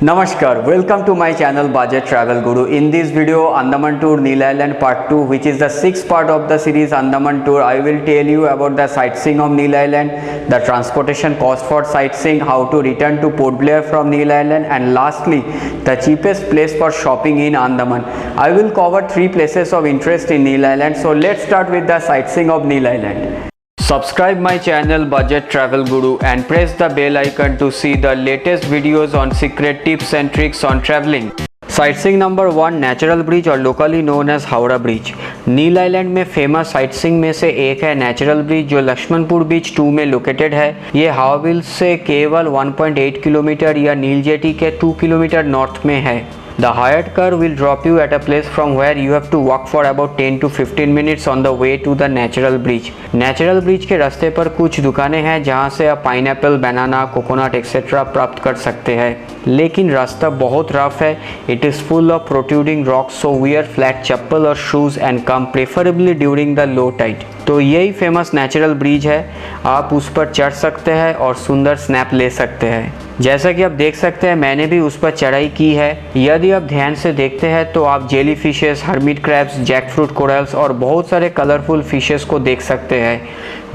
Namaskar, welcome to my channel Budget Travel Guru. In this video, Andaman Tour Neil Island Part 2, which is the sixth part of the series Andaman Tour, I will tell you about the sightseeing of Neil Island, the transportation cost for sightseeing, how to return to Port Blair from Neil Island, and lastly, the cheapest place for shopping in Andaman. I will cover 3 places of interest in Neil Island. So let's start with the sightseeing of Neil Island. Subscribe my channel Budget Travel Guru and press the bell icon to see the latest videos on secret tips and tricks on traveling. Sightseeing number 1 natural bridge और locally known as Howrah bridge. Neil island में famous sightseeing में से एक है natural bridge जो Lakshmanpur beach 2 में located है। ये हावड़ा से केवल 1.8 किलोमीटर या नील जेटी के 2 किलोमीटर नॉर्थ में है। The hired car will drop you at a place from where you have to walk for about 10 to 15 minutes on the way to the natural bridge. Natural bridge के रास्ते पर कुछ दुकानें हैं जहां से आप पाइनएप्पल, बनाना, कोकोनट एक्सेट्रा प्राप्त कर सकते हैं, लेकिन रास्ता बहुत रफ है। It is full of protruding rocks, so wear flat चप्पल और shoes and come preferably during the low tide. तो यही फेमस नेचुरल ब्रिज है, आप उस पर चढ़ सकते हैं और सुंदर स्नैप ले सकते हैं। जैसा कि आप देख सकते हैं मैंने भी उस पर चढ़ाई की है। यदि आप ध्यान से देखते हैं तो आप jelly fishes, hermit crabs, jackfruit corals और बहुत सारे कलरफुल फिशेस को देख सकते हैं।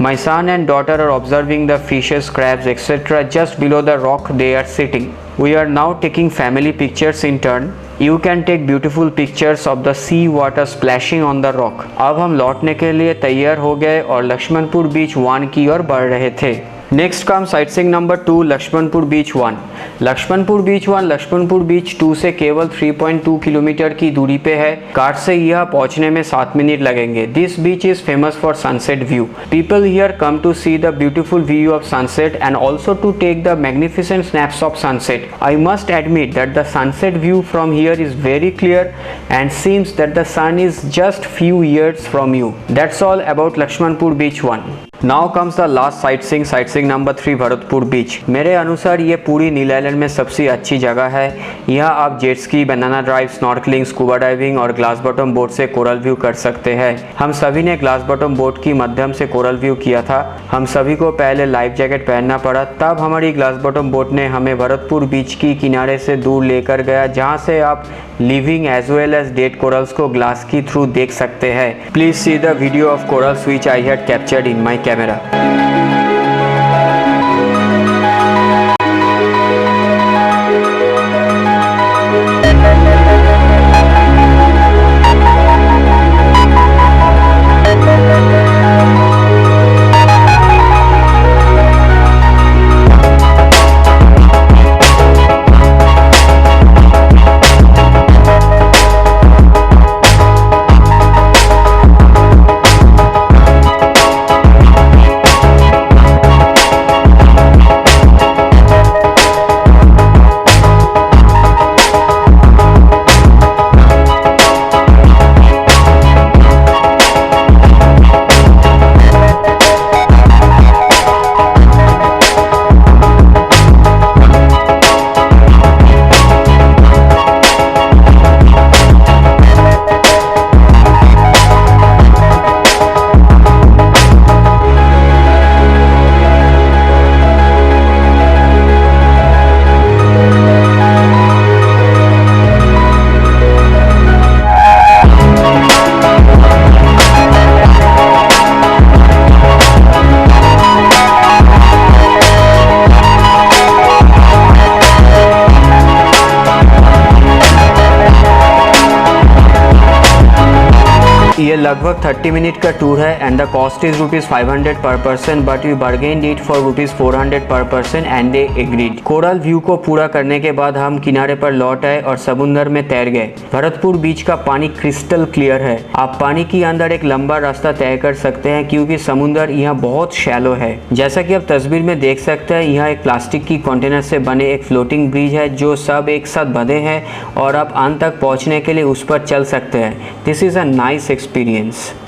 My son and daughter are observing the fishes, crabs, etc. just below the rock they are sitting. We are now taking family pictures in turn. You can take beautiful pictures of the sea water splashing on the rock. अब हम लौटने के लिए तैयार हो गए और Lakshmanpur beach 1 की ओर बढ़ रहे थे। Next come sightseeing number 2 Laxmanpur beach 1। Laxmanpur beach 1 Laxmanpur beach 2 से केवल 3.2 किलोमीटर की दूरी पे है। कार से यह पहुंचने में 7 मिनट लगेंगे। This beach is famous for sunset view. People here come to see the beautiful view of sunset and also to take the magnificent snaps of sunset. I must admit that the sunset view from here is very clear and seems that the sun is just few years from you. That's all about Laxmanpur beach 1। Now comes the last sightseeing number 3 Bharatpur beach. मेरे अनुसार ये पूरी नील island में सबसे अच्छी जगह है। यहाँ आप जेट स्की, बनाना ड्राइव, स्नॉर्कलिंग, स्कूबा डाइविंग और ग्लास बॉटम बोट से कोरल व्यू कर सकते हैं। हम सभी ने ग्लास बॉटम बोट की माध्यम से कोरल व्यू किया था। हम सभी को पहले लाइफ जैकेट पहनना पड़ा, तब हमारी ग्लास बॉटम बोट ने हमें भरतपुर बीच की किनारे से दूर लेकर गया, जहाँ से आप living as well as dead corals को ग्लास की थ्रू देख सकते हैं। Please see the video of corals which I had captured in my camera. ये लगभग 30 मिनट का टूर है and the cost is ₹500 per person, but we bargained it for ₹400 per person and they agreed. Coral view को पूरा करने के बाद हम किनारे पर लौट आए और समुद्र में तैर गए। भरतपुर बीच का पानी क्रिस्टल क्लियर है। आप पानी के अंदर एक लंबा रास्ता तय कर सकते हैं क्योंकि समुद्र यहाँ बहुत शैलो है। जैसा कि आप तस्वीर में देख सकते हैं, यहाँ एक प्लास्टिक की कंटेनर से बने एक फ्लोटिंग ब्रिज है जो सब एक साथ बंधे हैं और आप अंत तक पहुँचने के लिए उस पर चल सकते हैं। This is a nice experience.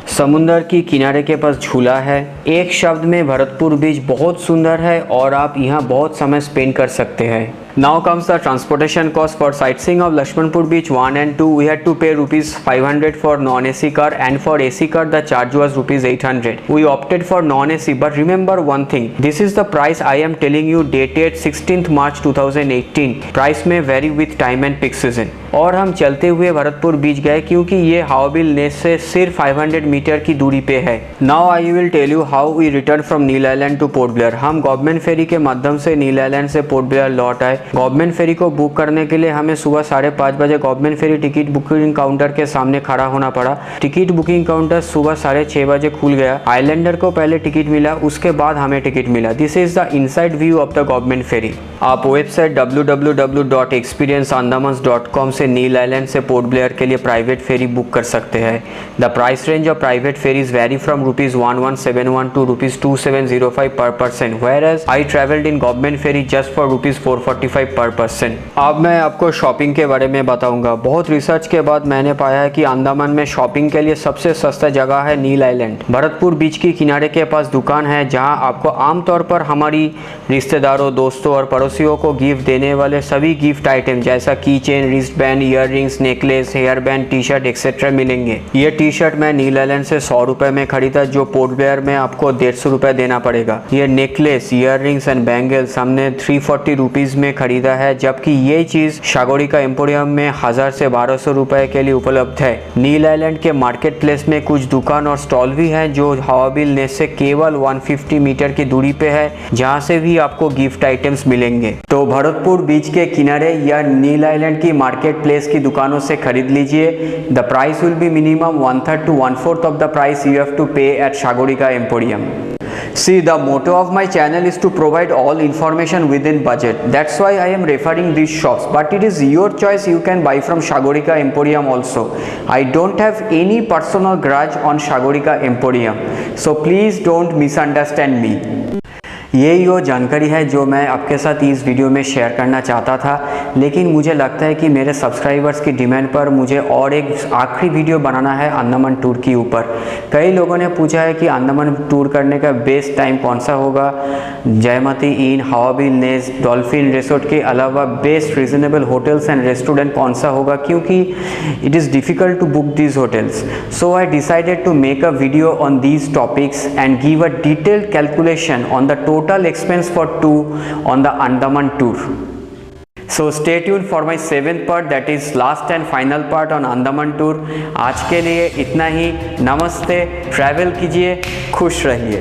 समुद्र की किनारे के पास झूला है। एक शब्द में भरतपुर बीच बहुत सुंदर है और आप यहाँ बहुत समय स्पेंड कर सकते हैं। Now comes the transportation cost. For sightseeing of Lakshmanpur Beach 1 and 2, we had to pay rupees 500 for non-AC car, and for AC car the charge was rupees 800. We opted for non-AC, but remember one thing, this is the price I am telling you, dated 16th March 2018. Price may vary with time and peak season. और हम चलते हुए भरतपुर बीच गए क्योंकि ये हावबिल नेस से सिर्फ 500 metre की दूरी पे है। Now I will tell you how we return from Neil Island to Port Blair. हम गवर्नमेंट फेरी के माध्यम से नील आइलैंड से पोर्ट ब्लेयर लौट आए। गवर्नमेंट फेरी को बुक करने के लिए हमें सुबह 5:30 बजे गवर्नमेंट फेरी टिकट बुकिंग काउंटर के सामने खड़ा होना पड़ा। टिकट बुकिंग काउंटर सुबह 6:30 बजे खुल गया। आइलैंडर को पहले टिकट मिला, उसके बाद हमें टिकट मिला। This is the inside view of the government ferry. आप वेबसाइट www.experienceandamans.com से नील आइलैंड से पोर्ट ब्लेयर के लिए प्राइवेट फेरी बुक कर सकते हैं। The price range of private ferries vary from ₹1171 to ₹2705 per person, whereas I traveled in government ferry just for ₹445 पर person. अब मैं आपको शॉपिंग के बारे में बताऊंगा। बहुत रिसर्च के बाद मैंने पाया है कि अंडमान में शॉपिंग के लिए सबसे सस्ता जगह है नील आइलैंड। भरतपुर बीच की किनारे के पास दुकान है जहां आपको आमतौर पर हमारी रिश्तेदारों, दोस्तों और पड़ोसियों को गिफ्ट देने वाले सभी गिफ्ट आइटम जैसा की chain, wrist band, earrings, necklace, hair band, T shirt etcetera मिलेंगे। ये टी शर्ट मैं नील आइलैंड से 100 रुपए में खरीदा, जो पोर्ट ब्लेयर में आपको 150 रुपए देना पड़ेगा। ये नेकलेस, ईयररिंग्स एंड बैंगल्स हमने 340 रुपीज में खरीदा है, जबकि ये चीज सागोरिका एम्पोरियम में 1000 से 1200 रुपए के लिए उपलब्ध है। नील आइलैंड के मार्केट प्लेस में कुछ दुकान और स्टॉल भी है जो हावबिल नेस से केवल 150 मीटर की दूरी पे है, जहाँ से भी आपको गिफ्ट आइटम्स मिलेंगे। तो भरतपुर बीच के किनारे या नील आइलैंड की मार्केट प्लेस की दुकानों से खरीद लीजिए। The price will be minimum 1/3 to 1/4 of the price you have to pay at Sagorika Emporium. See, the motto of my channel is to provide all information within budget. That's why I am referring these shops, but it is your choice. You can buy from Sagorika Emporium also. I don't have any personal grudge on Sagorika Emporium, so please don't misunderstand me. यही वो जानकारी है जो मैं आपके साथ इस video में शेयर करना चाहता था, लेकिन मुझे लगता है कि मेरे सब्सक्राइबर्स की डिमांड पर मुझे और एक आखिरी वीडियो बनाना है अंडमान टूर के ऊपर। कई लोगों ने पूछा है कि अंडमान टूर करने का बेस्ट टाइम कौन सा होगा। Jaymati inn, Hawabill nest, dolphin resort के अलावा best reasonable hotels and restaurant कौन सा होगा, क्योंकि it is difficult to book these hotels. So I decided to make a video on these topics and give a detailed calculation on the total expense for two on the Andaman tour. So stay tuned for my 7th part, that is last and final part on Andaman tour. आज के लिए इतना ही। नमस्ते, travel कीजिए, खुश रहिए।